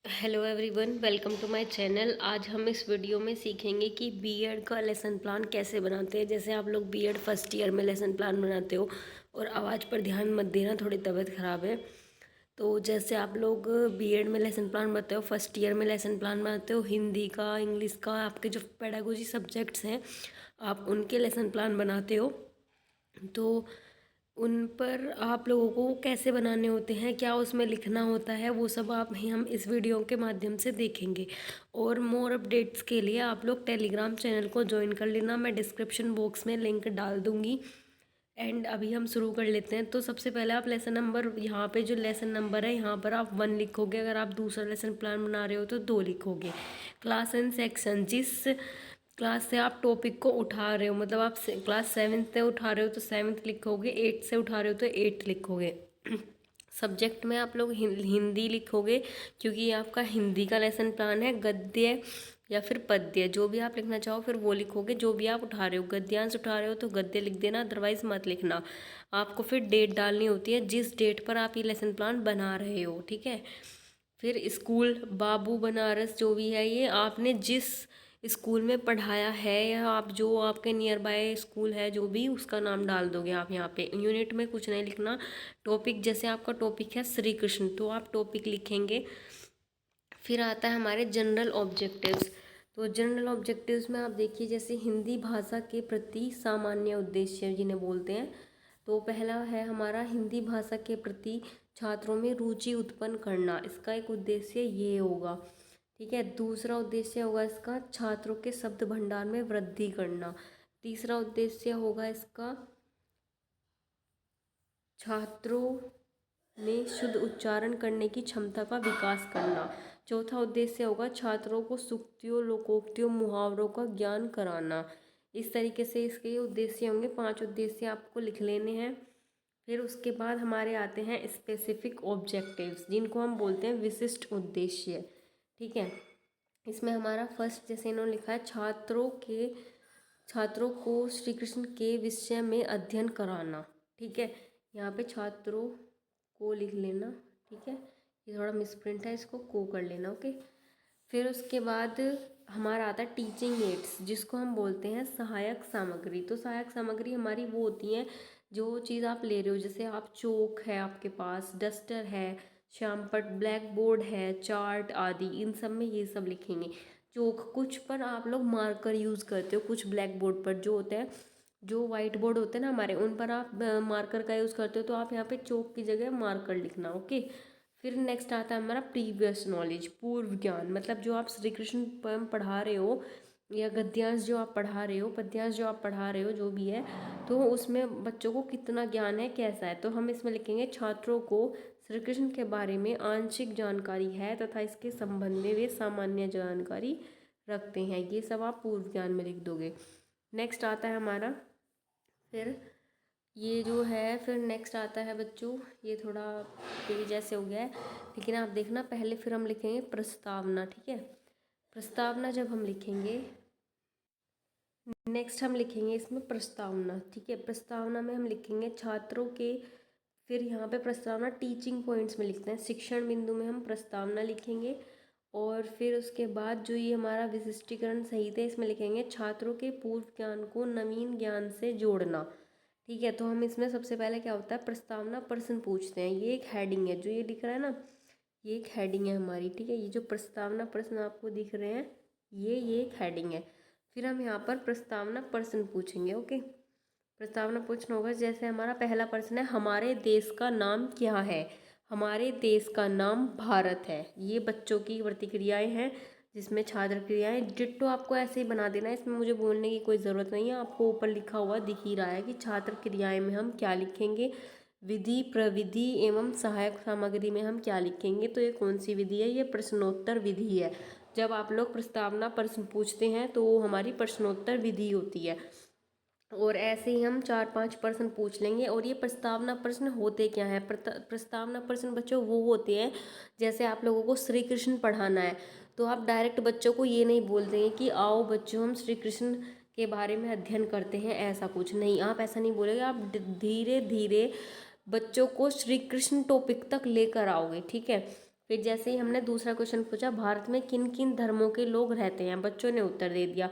Hello everyone, welcome to my channel. आज हम इस वीडियो में सीखेंगे कि बीएड का लेसन प्लान कैसे बनाते हैं। जैसे आप लोग बीएड फर्स्ट ईयर में लेसन प्लान बनाते हो, और आवाज़ पर ध्यान मत देना, थोड़ी तबीयत ख़राब है। तो जैसे आप लोग बीएड में लेसन प्लान बनाते हो, फर्स्ट ईयर में लेसन प्लान बनाते हो, हिंदी का, इंग्लिश का, आपके जो पेडागोजी सब्जेक्ट्स हैं आप उनके लेसन प्लान बनाते हो। तो उन पर आप लोगों को कैसे बनाने होते हैं, क्या उसमें लिखना होता है, वो सब आप हम इस वीडियो के माध्यम से देखेंगे। और मोर अपडेट्स के लिए आप लोग टेलीग्राम चैनल को ज्वाइन कर लेना, मैं डिस्क्रिप्शन बॉक्स में लिंक डाल दूँगी। एंड अभी हम शुरू कर लेते हैं। तो सबसे पहले आप लेसन नंबर, यहाँ पे जो लेसन नंबर है यहाँ पर आप 1 लिखोगे। अगर आप दूसरा लेसन प्लान बना रहे हो तो 2 लिखोगे। क्लास एंड सेक्शन, जिस क्लास से आप टॉपिक को उठा रहे हो, मतलब आप क्लास 7th से उठा रहे हो तो 7th लिखोगे, 8th से उठा रहे हो तो 8th लिखोगे। सब्जेक्ट में आप लोग हिंदी लिखोगे, क्योंकि ये आपका हिंदी का लेसन प्लान है। गद्य या फिर पद्य, जो भी आप लिखना चाहो फिर वो लिखोगे। जो भी आप उठा रहे हो, गद्यांश उठा रहे हो तो गद्य लिख देना, अदरवाइज मत लिखना। आपको फिर डेट डालनी होती है, जिस डेट पर आप ये लेसन प्लान बना रहे हो, ठीक है। फिर स्कूल, बाबू बनारस, जो भी है ये आपने जिस स्कूल में पढ़ाया है, या आप जो आपके नियर बाय स्कूल है जो भी, उसका नाम डाल दोगे आप यहाँ पे। यूनिट में कुछ नहीं लिखना। टॉपिक, जैसे आपका टॉपिक है श्री कृष्ण तो आप टॉपिक लिखेंगे। फिर आता है हमारे जनरल ऑब्जेक्टिव्स। तो जनरल ऑब्जेक्टिव्स में आप देखिए, जैसे हिंदी भाषा के प्रति सामान्य उद्देश्य जिन्हें बोलते हैं। तो पहला है हमारा हिंदी भाषा के प्रति छात्रों में रुचि उत्पन्न करना, इसका एक उद्देश्य ये होगा, ठीक है। दूसरा उद्देश्य होगा इसका छात्रों के शब्द भंडार में वृद्धि करना। तीसरा उद्देश्य होगा इसका छात्रों में शुद्ध उच्चारण करने की क्षमता का विकास करना। चौथा उद्देश्य होगा छात्रों को सूक्तियों, लोकोक्तियों, मुहावरों का ज्ञान कराना। इस तरीके से इसके ये उद्देश्य होंगे। 5 उद्देश्य आपको लिख लेने हैं। फिर उसके बाद हमारे आते हैं स्पेसिफिक ऑब्जेक्टिव्स, जिनको हम बोलते हैं विशिष्ट उद्देश्य, ठीक है। इसमें हमारा फर्स्ट, जैसे इन्होंने लिखा है, छात्रों को श्री कृष्ण के विषय में अध्ययन कराना, ठीक है। यहाँ पे छात्रों को लिख लेना, ठीक है। ये थोड़ा मिसप्रिंट है, इसको को कर लेना, ओके। फिर उसके बाद हमारा आता है टीचिंग एड्स, जिसको हम बोलते हैं सहायक सामग्री। तो सहायक सामग्री हमारी वो होती हैं जो चीज़ आप ले रहे हो, जैसे आप चौक है आपके पास, डस्टर है, श्यामपट, ब्लैक बोर्ड है, चार्ट आदि, इन सब में ये सब लिखेंगे। चौक, कुछ पर आप लोग मार्कर यूज़ करते हो, कुछ ब्लैक बोर्ड पर जो होता है, जो वाइट बोर्ड होते हैं ना हमारे, उन पर आप मार्कर का यूज़ करते हो, तो आप यहाँ पे चौक की जगह मार्कर लिखना, ओके। फिर नेक्स्ट आता है हमारा प्रीवियस नॉलेज, पूर्व ज्ञान, मतलब जो आप श्री कृष्ण पोएम पढ़ा रहे हो, या गद्यांश जो आप पढ़ा रहे हो, पद्यांश जो आप पढ़ा रहे हो, जो भी है, तो उसमें बच्चों को कितना ज्ञान है, कैसा है। तो हम इसमें लिखेंगे छात्रों को श्री कृष्ण के बारे में आंशिक जानकारी है तथा इसके संबंध में वे सामान्य जानकारी रखते हैं। ये सब आप पूर्व ज्ञान में लिख दोगे। नेक्स्ट आता है हमारा, फिर ये जो है, फिर नेक्स्ट आता है बच्चों, ये थोड़ा पेज ऐसे हो गया है, लेकिन आप देखना पहले फिर हम लिखेंगे प्रस्तावना, ठीक है। प्रस्तावना जब हम लिखेंगे, नेक्स्ट हम लिखेंगे इसमें प्रस्तावना, ठीक है। प्रस्तावना में हम लिखेंगे छात्रों के, फिर यहाँ पे प्रस्तावना टीचिंग पॉइंट्स में लिखते हैं, शिक्षण बिंदु में हम प्रस्तावना लिखेंगे। और फिर उसके बाद जो ये हमारा विशिष्टीकरण सहित है, इसमें लिखेंगे छात्रों के पूर्व ज्ञान को नवीन ज्ञान से जोड़ना, ठीक है। तो हम इसमें सबसे पहले क्या होता है, प्रस्तावना प्रश्न पूछते हैं। ये एक हेडिंग है, जो ये दिख रहा है ना, ये एक हेडिंग है हमारी, ठीक है। ये जो प्रस्तावना प्रश्न आपको दिख रहे हैं, ये एक हेडिंग है। फिर हम यहाँ पर प्रस्तावना प्रश्न पूछेंगे, ओके। प्रस्तावना प्रश्न होगा, जैसे हमारा पहला प्रश्न है, हमारे देश का नाम क्या है। हमारे देश का नाम भारत है। ये बच्चों की प्रतिक्रियाएं हैं, जिसमें छात्र क्रियाएं डिट्टो आपको ऐसे ही बना देना है, इसमें मुझे बोलने की कोई ज़रूरत नहीं है। आपको ऊपर लिखा हुआ दिख ही रहा है कि छात्र क्रियाएं में हम क्या लिखेंगे। विधि, प्रविधि एवं सहायक सामग्री में हम क्या लिखेंगे। तो ये कौन सी विधि है, ये प्रश्नोत्तर विधि है। जब आप लोग प्रस्तावना प्रश्न पूछते हैं तो वो हमारी प्रश्नोत्तर विधि होती है। और ऐसे ही हम 4-5 प्रश्न पूछ लेंगे। और ये प्रस्तावना प्रश्न होते क्या हैं, प्रस्तावना प्रश्न बच्चों वो होते हैं, जैसे आप लोगों को श्री कृष्ण पढ़ाना है, तो आप डायरेक्ट बच्चों को ये नहीं बोल देंगे कि आओ बच्चों हम श्री कृष्ण के बारे में अध्ययन करते हैं, ऐसा कुछ नहीं, आप ऐसा नहीं बोलेंगे। आप धीरे धीरे बच्चों को श्री कृष्ण टॉपिक तक लेकर आओगे, ठीक है। फिर जैसे ही हमने दूसरा क्वेश्चन पूछा, भारत में किन किन धर्मों के लोग रहते हैं, बच्चों ने उत्तर दे दिया।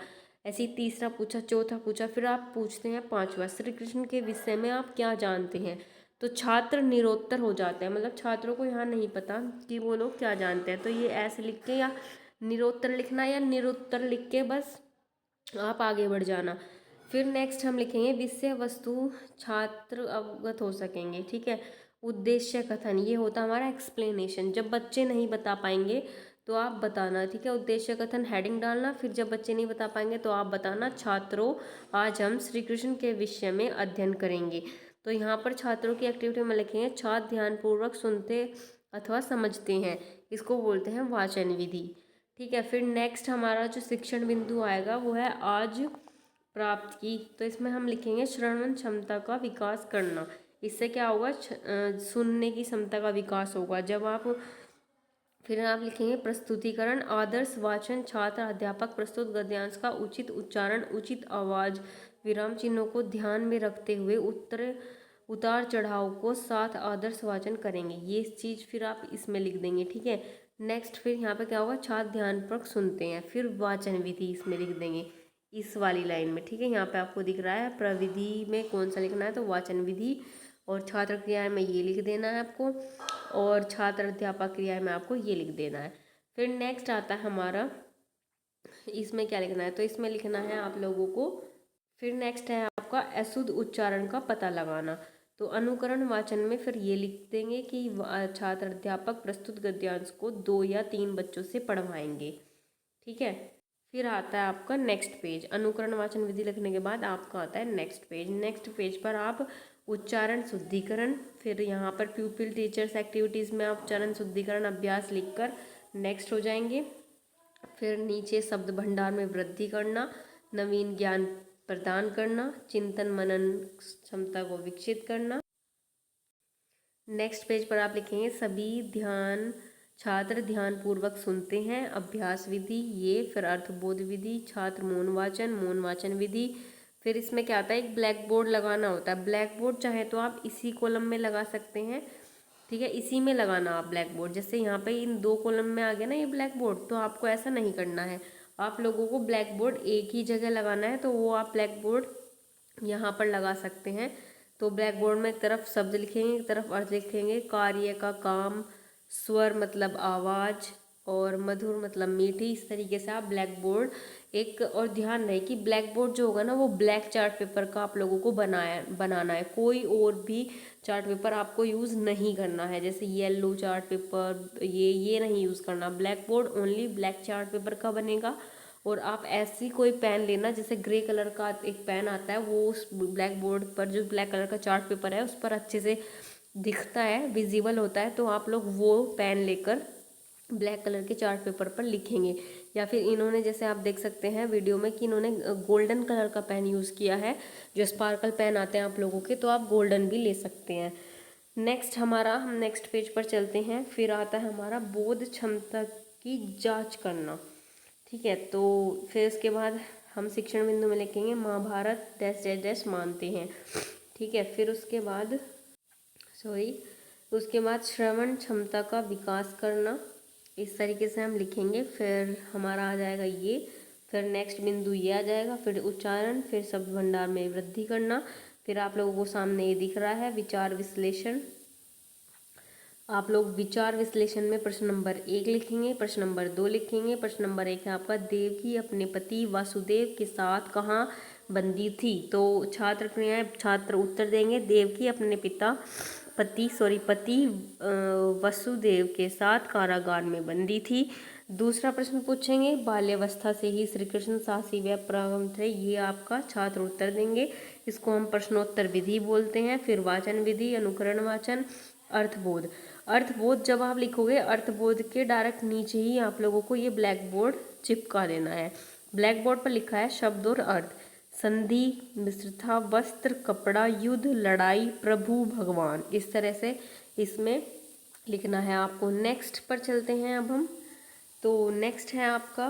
ऐसे ही तीसरा पूछा, चौथा पूछा, फिर आप पूछते हैं पांचवा, श्री कृष्ण के विषय में आप क्या जानते हैं। तो छात्र निरोत्तर हो जाते हैं, मतलब छात्रों को यहाँ नहीं पता कि वो लोग क्या जानते हैं, तो ये ऐसे लिख के या निरोत्तर लिखना या निरुत्तर लिख के बस आप आगे बढ़ जाना। फिर नेक्स्ट हम लिखेंगे विषय वस्तु छात्र अवगत हो सकेंगे, ठीक है। उद्देश्य कथन, ये होता है हमारा एक्सप्लेनेशन, जब बच्चे नहीं बता पाएंगे तो आप बताना, ठीक है। उद्देश्य कथन हेडिंग डालना, फिर जब बच्चे नहीं बता पाएंगे तो आप बताना, छात्रों आज हम श्री कृष्ण के विषय में अध्ययन करेंगे। तो यहाँ पर छात्रों की एक्टिविटी में लिखेंगे छात्र ध्यानपूर्वक सुनते अथवा समझते हैं, इसको बोलते हैं वाचन विधि, ठीक है। फिर नेक्स्ट हमारा जो शिक्षण बिंदु आएगा वो है आज प्राप्त की, तो इसमें हम लिखेंगे श्रवण क्षमता का विकास करना। इससे क्या होगा, सुनने की क्षमता का विकास होगा जब आप। फिर आप लिखेंगे प्रस्तुतिकरण, आदर्श वाचन, छात्र अध्यापक प्रस्तुत गद्यांश का उचित उच्चारण, उचित आवाज, विराम चिन्हों को ध्यान में रखते हुए उतार चढ़ाव को साथ आदर्श वाचन करेंगे, ये चीज़ फिर आप इसमें लिख देंगे, ठीक है। नेक्स्ट फिर यहाँ पे क्या होगा, छात्र ध्यानपूर्वक सुनते हैं, फिर वाचन विधि इसमें लिख देंगे इस वाली लाइन में, ठीक है। यहाँ पे आपको दिख रहा है प्रविधि में कौन सा लिखना है, तो वाचन विधि, और छात्र क्रिया में ये लिख देना है आपको, और छात्र अध्यापक क्रिया में आपको ये लिख देना है। फिर नेक्स्ट आता है हमारा, इसमें क्या लिखना है, तो इसमें लिखना है आप लोगों को, फिर नेक्स्ट है आपका अशुद्ध उच्चारण का पता लगाना। तो अनुकरण वाचन में फिर ये लिख देंगे कि छात्र अध्यापक प्रस्तुत गद्यांश को 2 या 3 बच्चों से पढ़वाएंगे, ठीक है। फिर आता है आपका नेक्स्ट पेज, अनुकरण वाचन विधि लिखने के बाद आपका आता है नेक्स्ट पेज। नेक्स्ट पेज पर आप उच्चारण शुद्धिकरण, फिर यहाँ पर प्यूपिल टीचर्स एक्टिविटीज़ में आप उच्चारण शुद्धिकरण अभ्यास लिखकर नेक्स्ट हो जाएंगे। फिर नीचे शब्द भंडार में वृद्धि करना, नवीन ज्ञान प्रदान करना, चिंतन मनन क्षमता को विकसित करना। नेक्स्ट पेज पर आप लिखेंगे सभी छात्र ध्यान पूर्वक सुनते हैं, अभ्यास विधि ये, फिर अर्थबोध विधि, छात्र मौन वाचन विधि। फिर इसमें क्या आता है, एक ब्लैक बोर्ड लगाना होता है, ब्लैक बोर्ड चाहे तो आप इसी कॉलम में लगा सकते हैं, ठीक है, इसी में लगाना आप ब्लैक बोर्ड। जैसे यहाँ पे इन 2 कॉलम में आ गया ना ये ब्लैक बोर्ड, तो आपको ऐसा नहीं करना है, आप लोगों को ब्लैक बोर्ड एक ही जगह लगाना है, तो वो आप ब्लैक बोर्ड यहाँ पर लगा सकते हैं। तो ब्लैक बोर्ड में एक तरफ शब्द लिखेंगे, एक तरफ अर्थ लिखेंगे, कार्य का काम, स्वर मतलब आवाज़, और मधुर मतलब मीठी, इस तरीके से आप ब्लैक बोर्ड एक। और ध्यान रहे कि ब्लैक बोर्ड जो होगा ना वो ब्लैक चार्ट पेपर का आप लोगों को बनाना है, कोई और भी चार्ट पेपर आपको यूज़ नहीं करना है, जैसे येलो चार्ट पेपर ये नहीं यूज़ करना, black board only black chart paper का बनेगा। और आप ऐसी कोई पेन लेना, जैसे ग्रे कलर का एक पेन आता है, वो उस ब्लैक बोर्ड पर जो ब्लैक कलर का चार्ट पेपर है उस पर अच्छे से दिखता है, विजिबल होता है, तो आप लोग वो पेन लेकर ब्लैक कलर के चार्ट पेपर पर लिखेंगे। या फिर इन्होंने, जैसे आप देख सकते हैं वीडियो में कि इन्होंने गोल्डन कलर का पेन यूज़ किया है, जो स्पार्कल पेन आते हैं आप लोगों के, तो आप गोल्डन भी ले सकते हैं। नेक्स्ट हमारा, हम नेक्स्ट पेज पर चलते हैं। फिर आता है हमारा बोध क्षमता की जांच करना, ठीक है। तो फिर उसके बाद हम शिक्षण बिंदु में लिखेंगे महाभारत डैश डैश डैश मानते हैं, ठीक है। फिर उसके बाद उसके बाद श्रवण क्षमता का विकास करना, इस तरीके से हम लिखेंगे। फिर हमारा आ जाएगा ये, फिर नेक्स्ट बिंदु ये आ जाएगा, फिर उच्चारण, फिर शब्द भंडार में वृद्धि करना। फिर आप लोगों को सामने ये दिख रहा है विचार विश्लेषण, आप लोग विचार विश्लेषण में प्रश्न नंबर 1 लिखेंगे, प्रश्न नंबर 2 लिखेंगे। प्रश्न नंबर 1 है आपका, देवकी अपने पति वासुदेव के साथ कहाँ बंदी थी। तो छात्र क्रियाएं, छात्र उत्तर देंगे, देवकी अपने पति वसुदेव के साथ कारागार में बंदी थी। दूसरा प्रश्न पूछेंगे, बाल्यावस्था से ही श्री कृष्ण साहसी व पराक्रम थे, ये आपका छात्र उत्तर देंगे, इसको हम प्रश्नोत्तर विधि बोलते हैं। फिर वाचन विधि, अनुकरण वाचन, अर्थबोध जब आप लिखोगे, अर्थबोध के डायरेक्ट नीचे ही आप लोगों को ये ब्लैक बोर्ड चिपका देना है। ब्लैक बोर्ड पर लिखा है शब्द और अर्थ, संधि, मिश्रता, वस्त्र, कपड़ा, युद्ध, लड़ाई, प्रभु, भगवान, इस तरह से इसमें लिखना है आपको। नेक्स्ट पर चलते हैं अब हम। तो नेक्स्ट है आपका,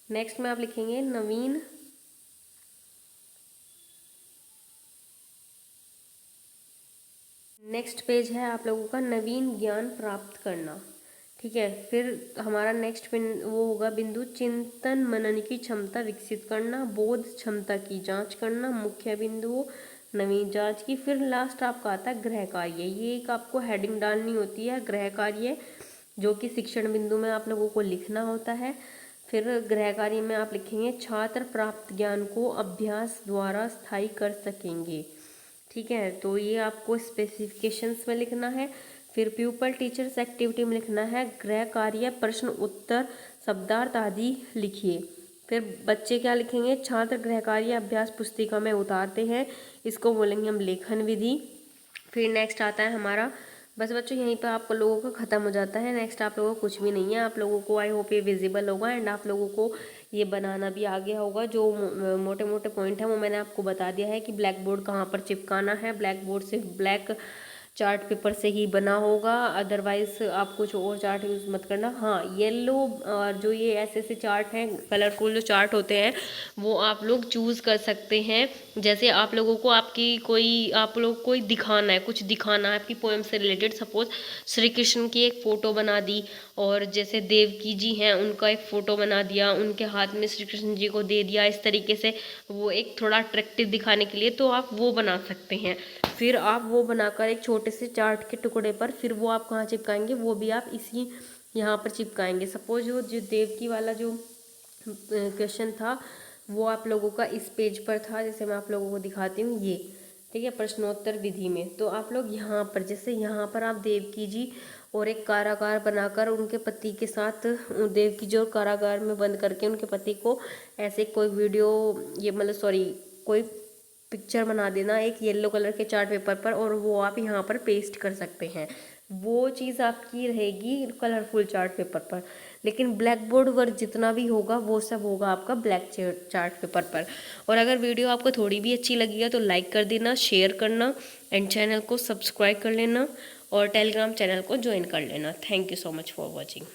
नेक्स्ट में आप लिखेंगे नेक्स्ट पेज है आप लोगों का नवीन ज्ञान प्राप्त करना। ठीक है, फिर हमारा नेक्स्ट वो होगा बिंदु चिंतन मनन की क्षमता विकसित करना, बोध क्षमता की जांच करना, मुख्य बिंदुओं नवीन जांच की। फिर लास्ट आपका आता है गृह कार्य। ये एक आपको हेडिंग डालनी होती है, गृह कार्य, जो कि शिक्षण बिंदु में आप लोगों को लिखना होता है। फिर गृह कार्य में आप लिखेंगे छात्र प्राप्त ज्ञान को अभ्यास द्वारा स्थायी कर सकेंगे। ठीक है, तो ये आपको स्पेसिफिकेशंस में लिखना है। फिर प्यूपल टीचर्स एक्टिविटी में लिखना है गृह कार्य, प्रश्न उत्तर, शब्दार्थ आदि लिखिए। फिर बच्चे क्या लिखेंगे, छात्र गृह कार्य अभ्यास पुस्तिका में उतारते हैं, इसको बोलेंगे हम लेखन विधि। फिर नेक्स्ट आता है हमारा, बस बच्चों यहीं पर आप लोगों का ख़त्म हो जाता है। नेक्स्ट आप लोगों को कुछ भी नहीं है। आप लोगों को आई होप ये विजिबल होगा एंड आप लोगों को ये बनाना भी आ गया होगा। जो मोटे मोटे पॉइंट है वो मैंने आपको बता दिया है कि ब्लैक बोर्ड कहाँ पर चिपकाना है। ब्लैक बोर्ड सिर्फ ब्लैक चार्ट पेपर से ही बना होगा, अदरवाइज आप कुछ और चार्ट यूज़ मत करना। हाँ, येलो और जो ये ऐसे चार्ट हैं, कलरफुल जो चार्ट होते हैं, वो आप लोग चूज़ कर सकते हैं। जैसे आप लोगों को आप लोग कोई दिखाना है, कुछ दिखाना है आपकी पोएम से रिलेटेड। सपोज श्री कृष्ण की एक फ़ोटो बना दी, और जैसे देवकी जी हैं उनका एक फ़ोटो बना दिया, उनके हाथ में श्री कृष्ण जी को दे दिया, इस तरीके से वो एक थोड़ा अट्रैक्टिव दिखाने के लिए, तो आप वो बना सकते हैं। फिर आप वो बनाकर एक छोटे से चार्ट के टुकड़े पर फिर वो आप कहाँ चिपकाएंगे, वो भी आप इसी यहाँ पर चिपकाएंगे। सपोज जो देवकी वाला जो क्वेश्चन था वो आप लोगों का इस पेज पर था, जैसे मैं आप लोगों को दिखाती हूँ ये। ठीक है, प्रश्नोत्तर विधि में तो आप लोग यहाँ पर, जैसे यहाँ पर आप देवकी जी और एक कारागार बनाकर उनके पति के साथ, देवकी जी और कारागार में बंद करके उनके पति को ऐसे कोई वीडियो, ये मतलब सॉरी कोई पिक्चर बना देना एक येलो कलर के चार्ट पेपर पर, और वो आप यहाँ पर पेस्ट कर सकते हैं। वो चीज़ आपकी रहेगी कलरफुल चार्ट पेपर पर, लेकिन ब्लैक बोर्ड वर्क जितना भी होगा वो सब होगा आपका ब्लैक चार्ट पेपर पर। और अगर वीडियो आपको थोड़ी भी अच्छी लगी है तो लाइक कर देना, शेयर करना एंड चैनल को सब्सक्राइब कर लेना और टेलीग्राम चैनल को ज्वाइन कर लेना। Thank you so much for watching.